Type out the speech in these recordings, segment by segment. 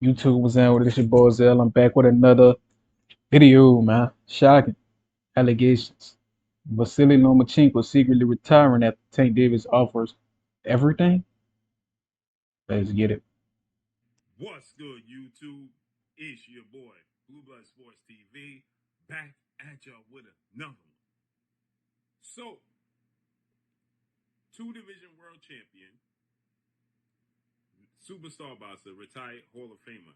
YouTube was in with this your boy Zell. I'm back with another video, man. Shocking allegations. Vasiliy Lomachenko secretly retiring after Tank Davis offers everything. Let's get it. What's good, YouTube? It's your boy, Blue Blood Sports TV, back at y'all with another one. So, two-division world champion, superstar boxer, retired Hall of Famer,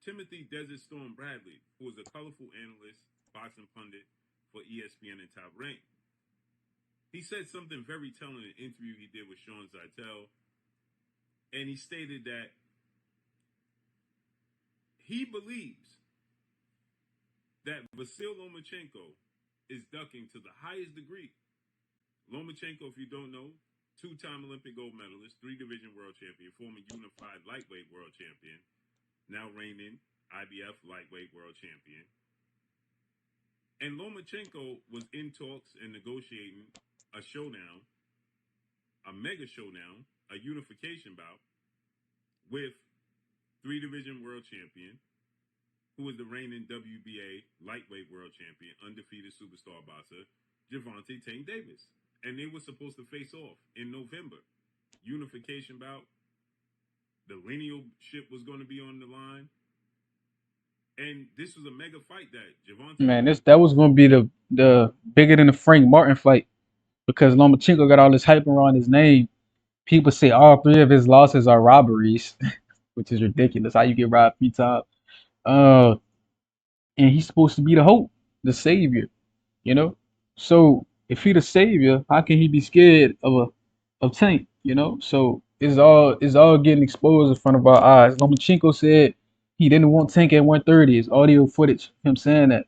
Timothy Desert Storm Bradley, who is a colorful analyst, boxing pundit for ESPN and Top Rank. He said something very telling in an interview he did with Sean Zeitel, and he stated that he believes that Vasiliy Lomachenko is ducking to the highest degree. Lomachenko, if you don't know, two-time Olympic gold medalist, three-division world champion, former unified lightweight world champion, now reigning IBF lightweight world champion. And Lomachenko was in talks and negotiating a showdown, a mega showdown, a unification bout with three-division world champion, who is the reigning WBA lightweight world champion, undefeated superstar boxer, Gervontay Tank Davis. And they were supposed to face off in November. Unification bout. The linealship was going to be on the line. And this was a mega fight that Gervontay... Man, that was gonna be the bigger than the Frank Martin fight because Lomachenko got all this hype around his name. People say all three of his losses are robberies, which is ridiculous. How you get robbed 3 times? Uh, and he's supposed to be the hope, the savior. You know. So if he the savior, how can he be scared of Tank? You know. So it's all getting exposed in front of our eyes. Lomachenko said he didn't want Tank at 130. It's audio footage him saying that.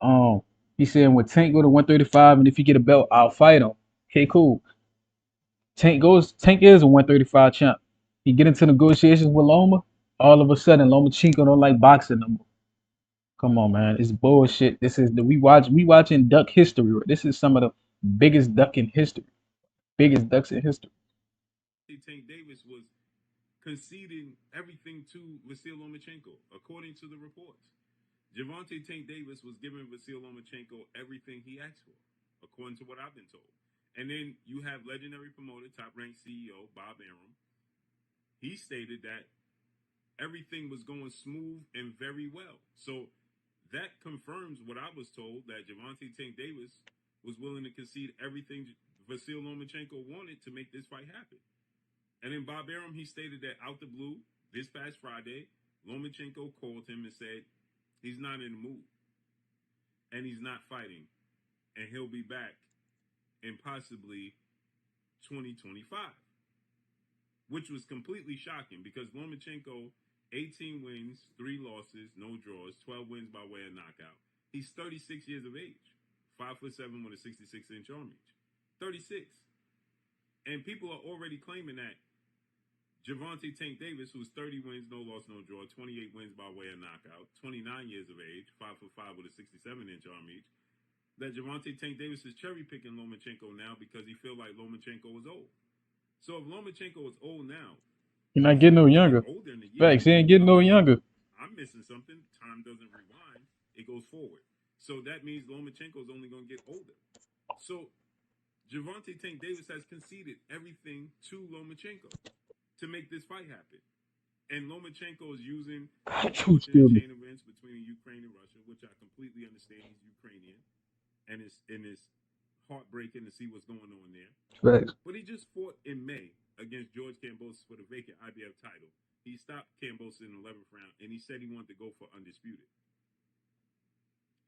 Um, he said when Tank go to 135 and if he get a belt, I'll fight him. Okay, cool. Tank is a 135 champ. He get into negotiations with Loma. All of a sudden, Lomachenko don't like boxing no more. Come on, man. It's bullshit. This is the we watching duck history. This is some of the biggest duck in history. Biggest ducks in history. Tank Davis was conceding everything to Vasiliy Lomachenko, according to the reports. Gervontay Tank Davis was giving Vasiliy Lomachenko everything he asked for, according to what I've been told. And then you have legendary promoter, top-ranked CEO, Bob Arum. He stated that everything was going smooth and very well. So that confirms what I was told, that Gervontay Tank Davis was willing to concede everything Vasiliy Lomachenko wanted to make this fight happen. And then Bob Arum, he stated that out the blue, this past Friday, Lomachenko called him and said he's not in the mood and he's not fighting and he'll be back in possibly 2025, which was completely shocking because Lomachenko, 18 wins, 3 losses, no draws, 12 wins by way of knockout. He's 36 years of age, 5'7" with a 66-inch arm reach. 36. And people are already claiming that Gervontay Tank Davis, who's 30 wins, no loss, no draw, 28 wins by way of knockout, 29 years of age, 5'5" with a 67-inch arm reach, that Gervontay Tank Davis is cherry-picking Lomachenko now because he feel like Lomachenko is old. So if Lomachenko is old now, He's not getting no younger. older in the year, Facts, he ain't getting no younger. I'm missing something. Time doesn't rewind. It goes forward. So that means Lomachenko is only going to get older. So Gervontay Tank Davis has conceded everything to Lomachenko to make this fight happen. And Lomachenko is using Excuse me. chain events between Ukraine and Russia, which I completely understand. He's Ukrainian. And it's heartbreaking to see what's going on there. Facts. But he just fought in May against George Kambosos for the vacant IBF title. He stopped Kambosos in the 11th round, and he said he wanted to go for undisputed.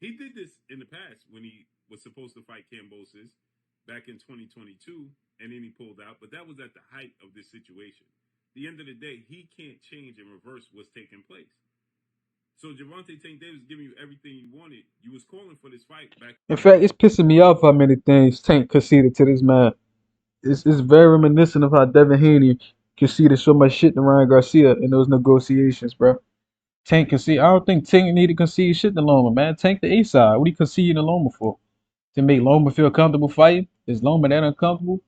He did this in the past when he was supposed to fight Kambosos back in 2022, and then he pulled out. But that was at the height of this situation. At the end of the day, he can't change and reverse what's taking place. So Gervontay Tank Davis giving you everything you wanted. You was calling for this fight back. In fact, it's pissing me off how many things Tank conceded to this man. It's very reminiscent of how Devin Haney conceded so much shit to Ryan Garcia in those negotiations, bro. Tank concede. I don't think Tank need to concede shit to Loma, man. Tank the A side. What he conceding to Loma for? To make Loma feel comfortable fighting? Is Loma that uncomfortable?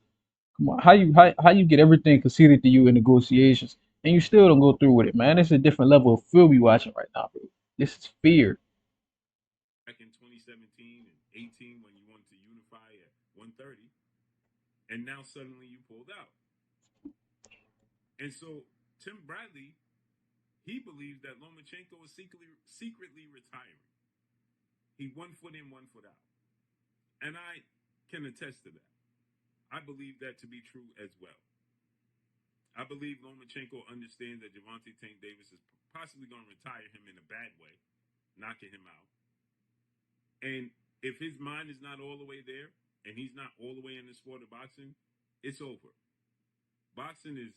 Come on, how you get everything conceded to you in negotiations, and you still don't go through with it, man. It's a different level of fear we watching right now, bro. This is fear. Back in 2017 and 18 when you wanted to unify at 130, and now suddenly you pulled out. And so Tim Bradley, he believes that Lomachenko is secretly retiring. He 1 foot in, 1 foot out. And I can attest to that. I believe that to be true as well. I believe Lomachenko understands that Gervontay Tank Davis is possibly going to retire him in a bad way, knocking him out. And if his mind is not all the way there, and he's not all the way in the sport of boxing, it's over. Boxing is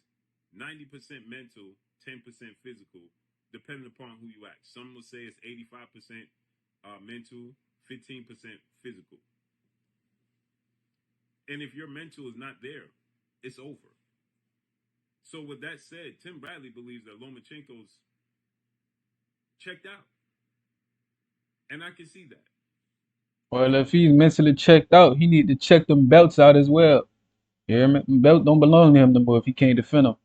90% mental, 10% physical, depending upon who you ask. Some will say it's 85% mental, 15% physical. And if your mental is not there, it's over. So with that said, Tim Bradley believes that Lomachenko's checked out. And I can see that. Well, if he's mentally checked out, he need to check them belts out as well. You hear me? Belt don't belong to him no more if he can't defend them.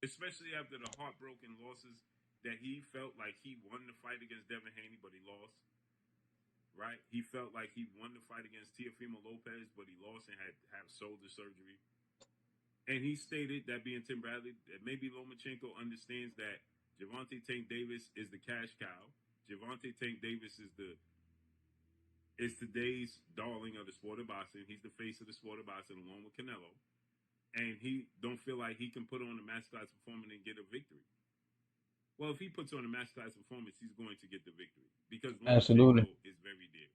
Especially after the heartbroken losses that he felt like he won the fight against Devin Haney, but he lost. Right? He felt like he won the fight against Teofimo Lopez, but he lost and had to have shoulder surgery. And he stated, that being Tim Bradley, that maybe Lomachenko understands that Gervontay Tank Davis is the cash cow. Gervontay Tank Davis is today's darling of the sport of boxing. He's the face of the sport of boxing along with Canelo. And he don't feel like he can put on a masterclass performance and get a victory. Well, if he puts on a masterclass performance, he's going to get the victory because Absolutely. Lomachenko is very dear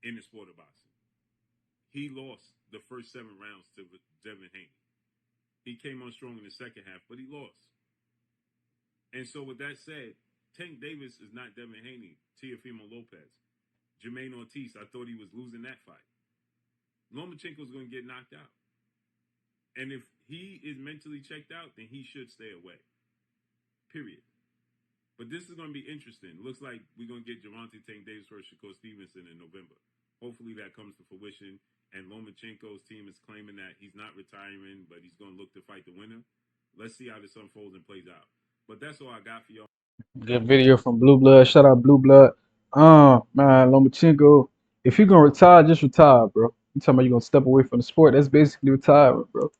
in the sport of boxing. He lost the first 7 rounds to Devin Haney. He came on strong in the second half, but he lost. And so, with that said, Tank Davis is not Devin Haney, Teofimo Lopez. Jermaine Ortiz, I thought he was losing that fight. Lomachenko's going to get knocked out. And if he is mentally checked out, then he should stay away. Period. But this is going to be interesting. Looks like we're going to get Gervontay Tank Davis versus Shakur Stevenson in November. Hopefully that comes to fruition. And Lomachenko's team is claiming that he's not retiring, but he's going to look to fight the winner. Let's see how this unfolds and plays out. But that's all I got for y'all. Good video from Blue Blood. Shout out Blue Blood. Man, Lomachenko. If you're gonna retire, just retire, bro. You talking about you gonna step away from the sport? That's basically retirement, bro.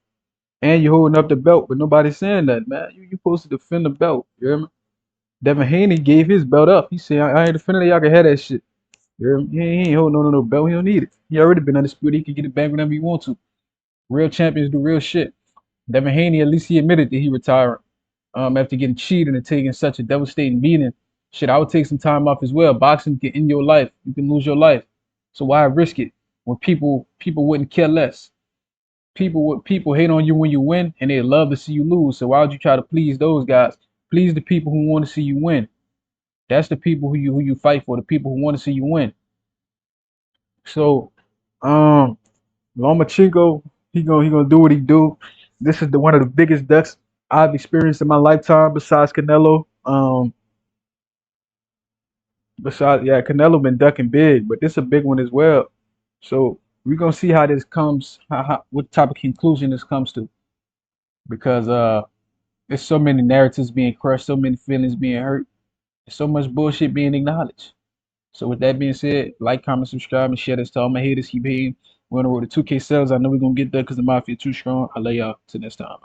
And you're holding up the belt, but nobody's saying that, man. You supposed to defend the belt. You hear me? Devin Haney gave his belt up. He said, I ain't defending it. Y'all can have that shit. You hear me? He ain't holding on to no belt. He don't need it. He already been undisputed. He can get it back whenever he wants to. Real champions do real shit. Devin Haney, at least he admitted that he retiring. After getting cheated and taking such a devastating beating. Shit, I would take some time off as well. Boxing can end your life. You can lose your life. So why risk it when people wouldn't care less? People hate on you when you win and they love to see you lose. So why would you try to please those guys? Please the people who want to see you win. That's the people who you fight for, the people who want to see you win. So Lomachenko, he gonna do what he do. This is the one of the biggest ducks I've experienced in my lifetime besides Canelo. Besides, yeah, Canelo been ducking big, but this is a big one as well. So we're gonna see how this comes, what type of conclusion this comes to, because there's so many narratives being crushed, so many feelings being hurt, so much bullshit being acknowledged. So with that being said, like, comment, subscribe, and share this to all my haters. Keep hating. We're on the road to 2K sales. I know we're gonna get there because the mafia too strong. I love y'all till next time.